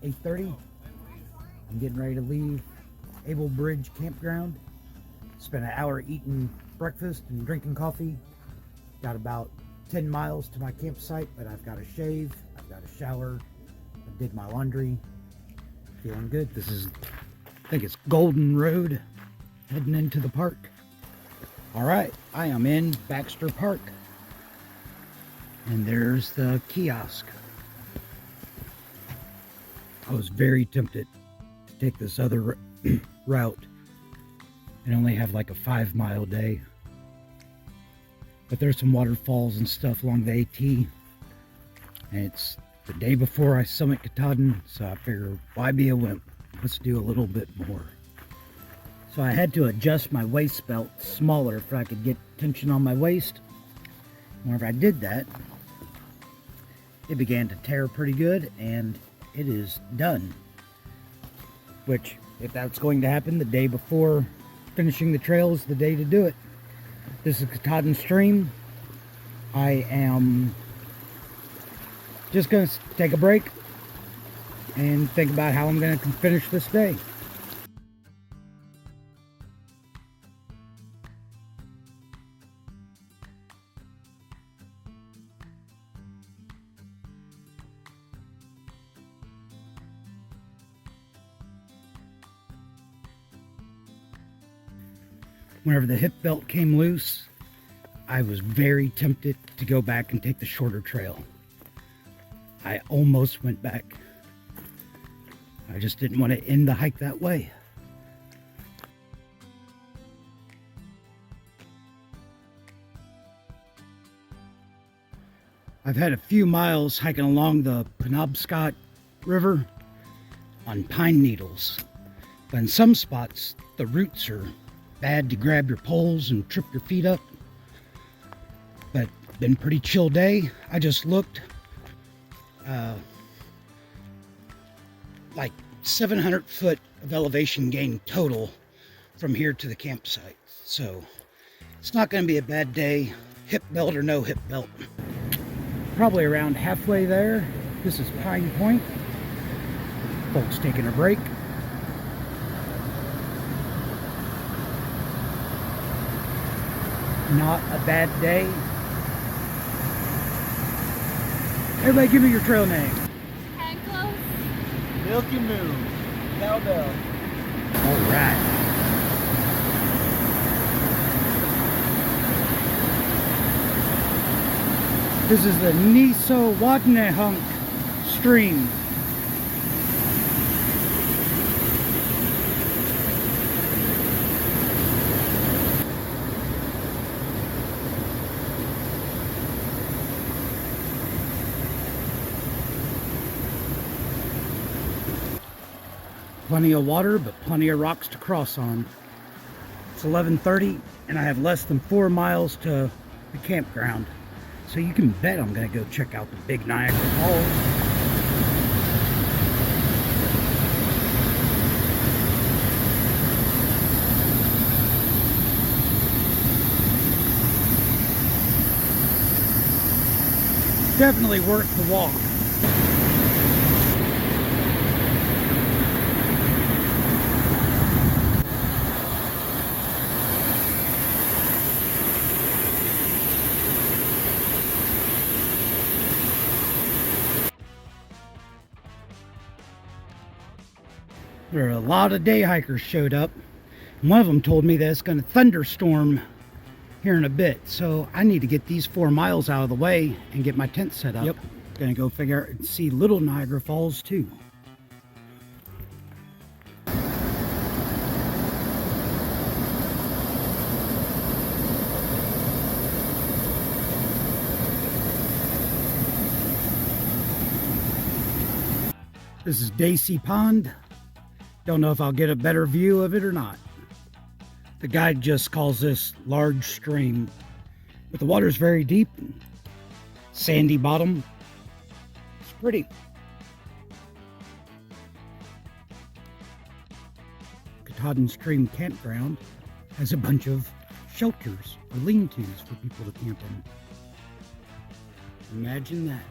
8:30. I'm getting ready to leave Abol Bridge campground. Spent an hour eating breakfast and drinking coffee. Got about 10 miles to my campsite, but I've got to shave, I've got to shower, I did my laundry. Feeling good. This is, I think it's Golden Road, heading into the park. All right, I am in Baxter Park. And there's the kiosk. I was very tempted to take this other route and only have like a 5-mile day. But there's some waterfalls and stuff along the AT. And it's the day before I summit Katahdin, so I figured, why be a wimp? Let's do a little bit more. So I had to adjust my waist belt smaller so I could get tension on my waist. Whenever I did that, it began to tear pretty good, and it is done. Which, if that's going to happen the day before finishing the trail, is the day to do it. This is Katahdin Stream. I am just going to take a break and think about how I'm going to finish this day. Whenever the hip belt came loose, I was very tempted to go back and take the shorter trail. I almost went back. I just didn't want to end the hike that way. I've had a few miles hiking along the Penobscot River on pine needles, but in some spots the roots are bad to grab your poles and trip your feet up. But been a pretty chill day. I just looked, like 700 foot of elevation gain total from here to the campsite. So it's not going to be a bad day, hip belt or no hip belt. Probably around halfway there. This is Pine Point. Folks taking a break. Not a bad day. Everybody give me your trail name. Ankles. Milky Moon. Cowbell. All right. This is the Niso-Wadnehunk stream. Plenty of water, but plenty of rocks to cross on. It's 11:30, and I have less than 4 miles to the campground. So you can bet I'm going to go check out the big Niagara Falls. Definitely worth the walk. There are a lot of day hikers showed up. One of them told me that it's going to thunderstorm here in a bit, so I need to get these 4 miles out of the way and get my tent set up. Yep, gonna go figure out and see Little Niagara Falls too. This is Daicey Pond. Don't know if I'll get a better view of it or not. The guide just calls this large stream, but the water is very deep, sandy bottom. It's pretty. Katahdin Stream Campground has a bunch of shelters or lean-tos for people to camp in. Imagine that.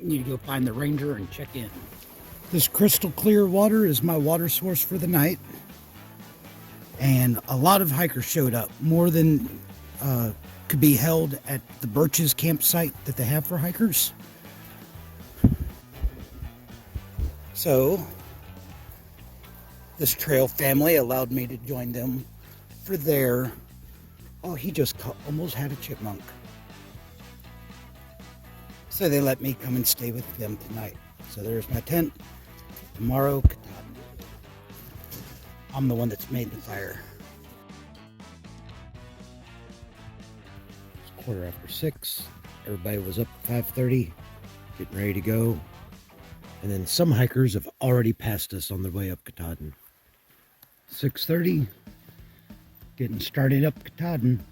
Need to go find the ranger and check in. This crystal clear water is my water source for the night. And a lot of hikers showed up, more than could be held at the Birches campsite that they have for hikers. So this trail family allowed me to join them for their, oh, he just almost had a chipmunk. So they let me come and stay with them tonight. So there's my tent. Tomorrow, Katahdin. I'm the one that's made the fire. It's 6:15. Everybody was up at 5:30, getting ready to go. And then some hikers have already passed us on their way up Katahdin. 6:30, getting started up Katahdin.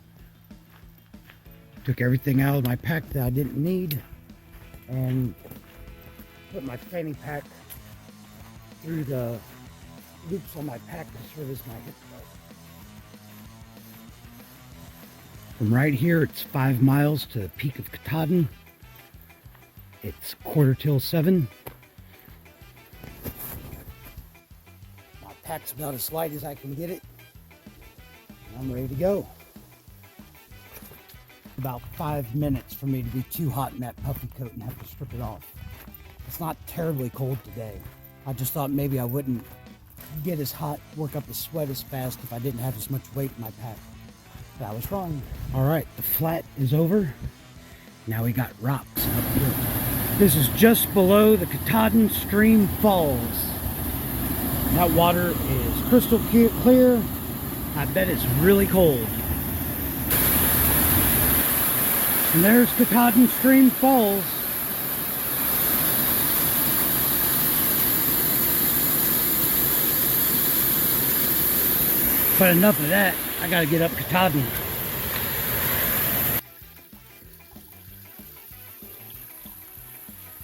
Took everything out of my pack that I didn't need and put my fanny pack through the loops on my pack to serve as my hip belt. From right here, it's 5 miles to the peak of Katahdin. It's 6:45. My pack's about as light as I can get it. I'm ready to go. About 5 minutes for me to be too hot in that puffy coat and have to strip it off. It's not terribly cold today. I just thought maybe I wouldn't get as hot, work up the sweat as fast if I didn't have as much weight in my pack. But I was wrong. All right, the flat is over. Now we got rocks up here. This is just below the Katahdin stream falls. That water is crystal clear. I bet it's really cold. And there's Katahdin Stream Falls. But enough of that, I gotta get up Katahdin.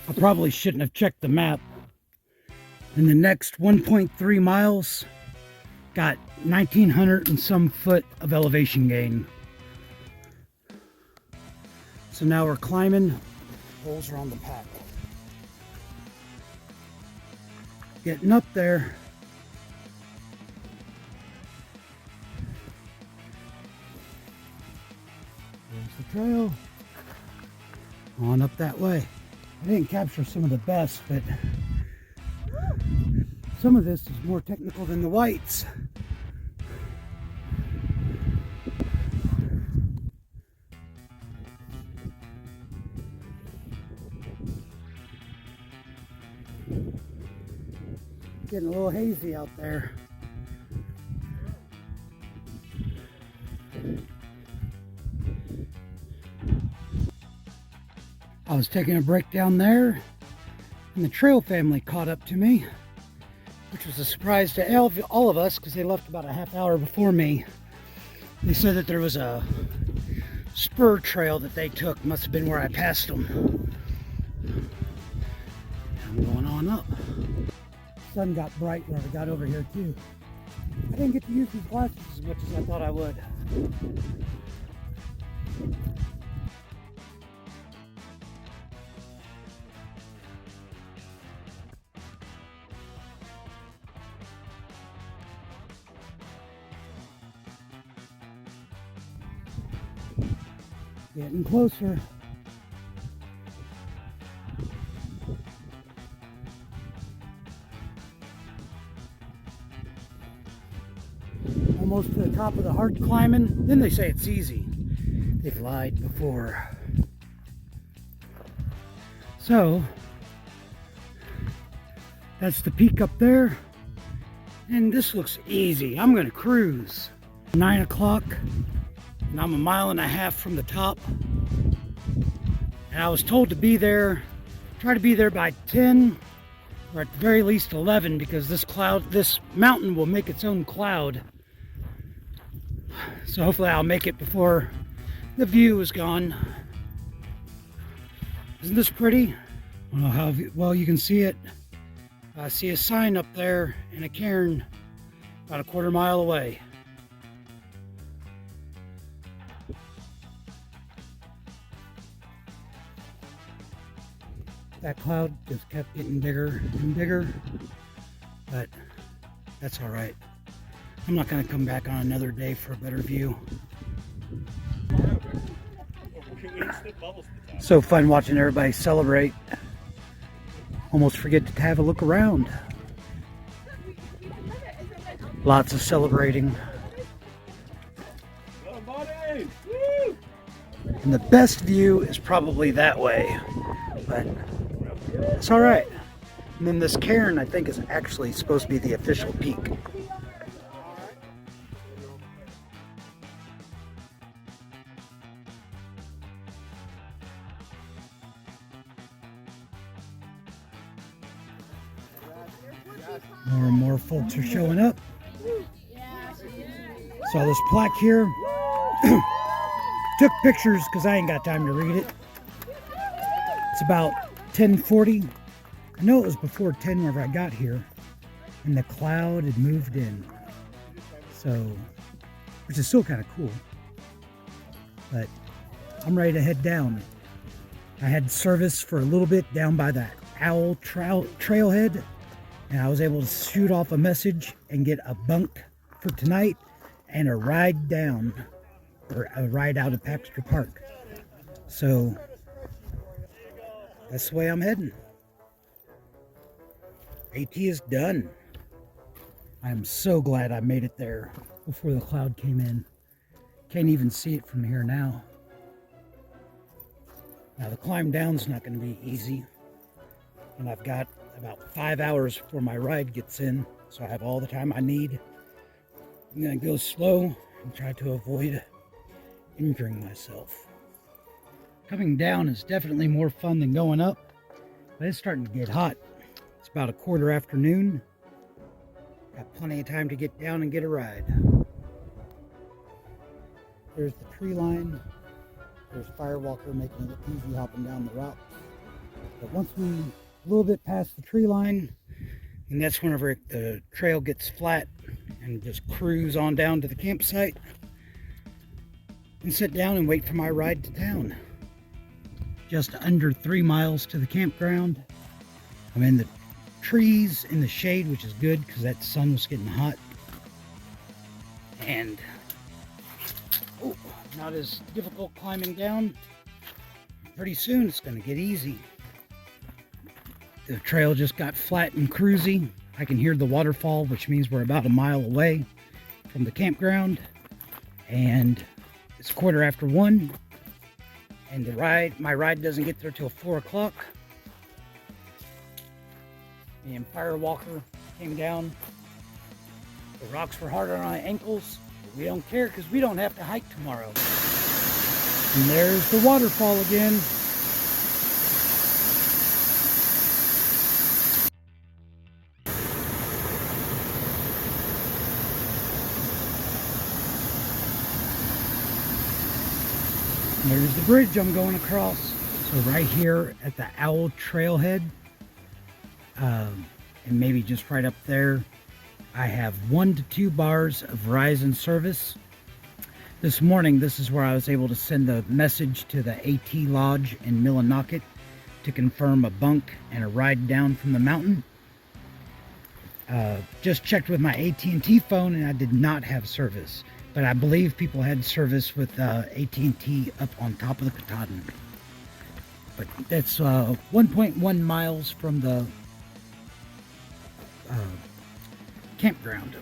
I probably shouldn't have checked the map. In the next 1.3 miles, got 1,900 and some foot of elevation gain. So now we're climbing. Poles are on the pack. Getting up there. There's the trail. On up that way. I didn't capture some of the best, but some of this is more technical than the whites. Getting a little hazy out there. I was taking a break down there and the trail family caught up to me, which was a surprise to all of us because they left about a half hour before me. They said that there was a spur trail that they took, must have been where I passed them. I'm going on up. Sun got bright when I got over here too. I didn't get to use these glasses as much as I thought I would. Getting closer. Almost to the top of the hard climbing. Then they say it's easy. They've lied before. So that's the peak up there. And this looks easy. I'm gonna cruise. 9 o'clock. And I'm 1.5 miles from the top. And I was told to be there, try to be there by 10 or at the very least 11 because this mountain will make its own cloud. So hopefully I'll make it before the view is gone. Isn't this pretty? I don't know how well you can see it. I see a sign up there in a cairn about 1/4 mile away. That cloud just kept getting bigger and bigger, but that's all right. I'm not going to come back on another day for a better view. So fun watching everybody celebrate. Almost forget to have a look around. Lots of celebrating. And the best view is probably that way, but it's all right. And then this cairn, I think, is actually supposed to be the official peak. More and more folks are showing up. Saw this plaque here. Took pictures because I ain't got time to read it. It's about 10:40. I know it was before 10 whenever I got here, and the cloud had moved in. So, which is still kind of cool. But I'm ready to head down. I had service for a little bit down by the Owl Trailhead, and I was able to shoot off a message and get a bunk for tonight and a ride down, or a ride out of Baxter Park. So that's the way I'm heading. AT is done. I am so glad I made it there before the cloud came in. Can't even see it from here now. Now the climb down's not going to be easy, and I've got about 5 hours before my ride gets in, so I have all the time I need. I'm going to go slow and try to avoid injuring myself. Coming down is definitely more fun than going up, but it's starting to get hot. It's about a quarter after noon. Got plenty of time to get down and get a ride. There's the tree line. There's Firewalker making it look easy hopping down the rocks. But once we a little bit past the tree line, and that's whenever the trail gets flat, and just cruise on down to the campsite and sit down and wait for my ride to town. Just under 3 miles to the campground. I'm in the trees in the shade, which is good because that sun was getting hot. And not as difficult climbing down. Pretty soon it's going to get easy. The trail just got flat and cruisy. I can hear the waterfall, which means we're about a mile away from the campground. And it's 1:15. And my ride doesn't get there till 4 o'clock. Me and Firewalker came down. The rocks were hard on our ankles. But we don't care because we don't have to hike tomorrow. And there's the waterfall again. There's the bridge I'm going across. So right here at the Owl Trailhead, and maybe just right up there, I have 1 to 2 bars of Verizon service. This morning, this is where I was able to send a message to the AT Lodge in Millinocket to confirm a bunk and a ride down from the mountain. Just checked with my AT&T phone and I did not have service. But I believe people had service with AT&T up on top of the Katahdin. But that's 1.1 miles from the campground.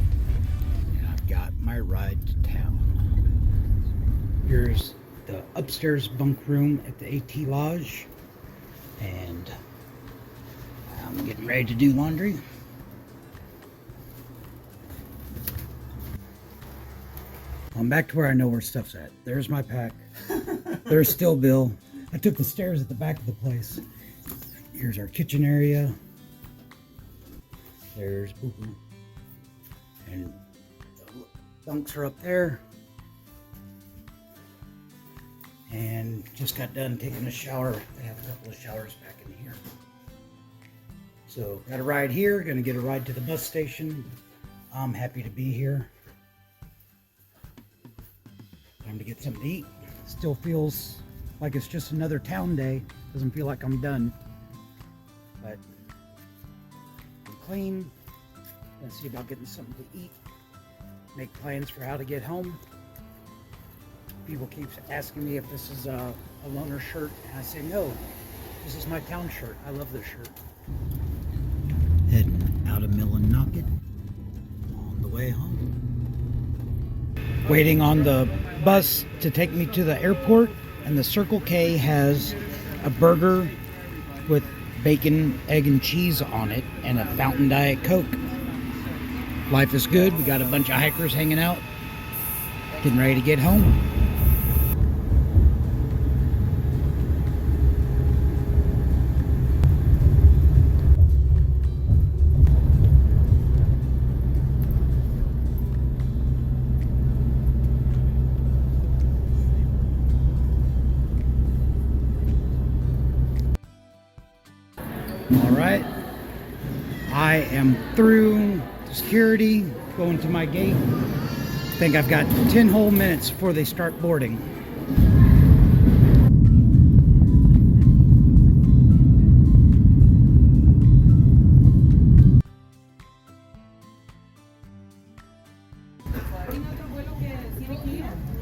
And I've got my ride to town. Here's the upstairs bunk room at the AT Lodge. And I'm getting ready to do laundry. I'm back to where I know where stuff's at. There's my pack. There's still Bill. I took the stairs at the back of the place. Here's our kitchen area. There's Boo Boo. And the bunks are up there. And just got done taking a shower. I have a couple of showers back in here. So got a ride here. Gonna get a ride to the bus station. I'm happy to be here. Time to get something to eat. Still feels like it's just another town day. Doesn't feel like I'm done. But I'm clean. Gonna see about getting something to eat. Make plans for how to get home. People keep asking me if this is a loaner shirt, and I say no. This is my town shirt. I love this shirt. Heading out of Millinocket on the way home. Waiting on the bus to take me to the airport, and the Circle K has a burger with bacon, egg, and cheese on it, and a Fountain Diet Coke. Life is good. We got a bunch of hikers hanging out, getting ready to get home. Alright, I am through security, going to my gate. I think I've got 10 whole minutes before they start boarding.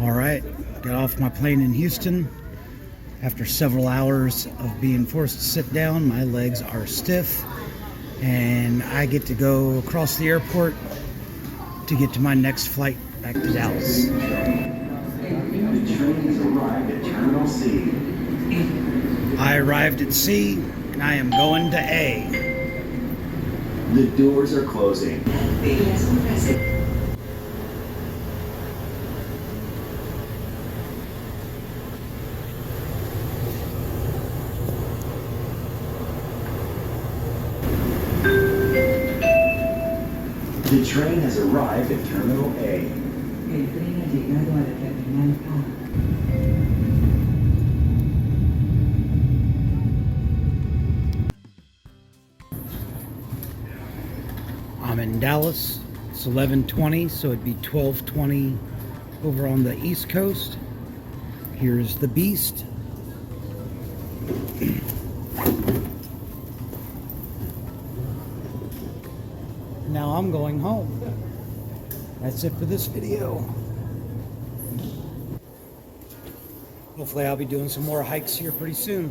Alright, got off my plane in Houston. After several hours of being forced to sit down, my legs are stiff, and I get to go across the airport to get to my next flight back to Dallas. The train has arrived at Terminal C. I arrived at C, and I am going to A. The doors are closing. The train has arrived at Terminal A. El tren ha llegado a la terminal A. I'm in Dallas. It's 11:20, so it'd be 12:20 over on the East Coast. Here's the Beast. Now I'm going home. That's it for this video. Hopefully I'll be doing some more hikes here pretty soon.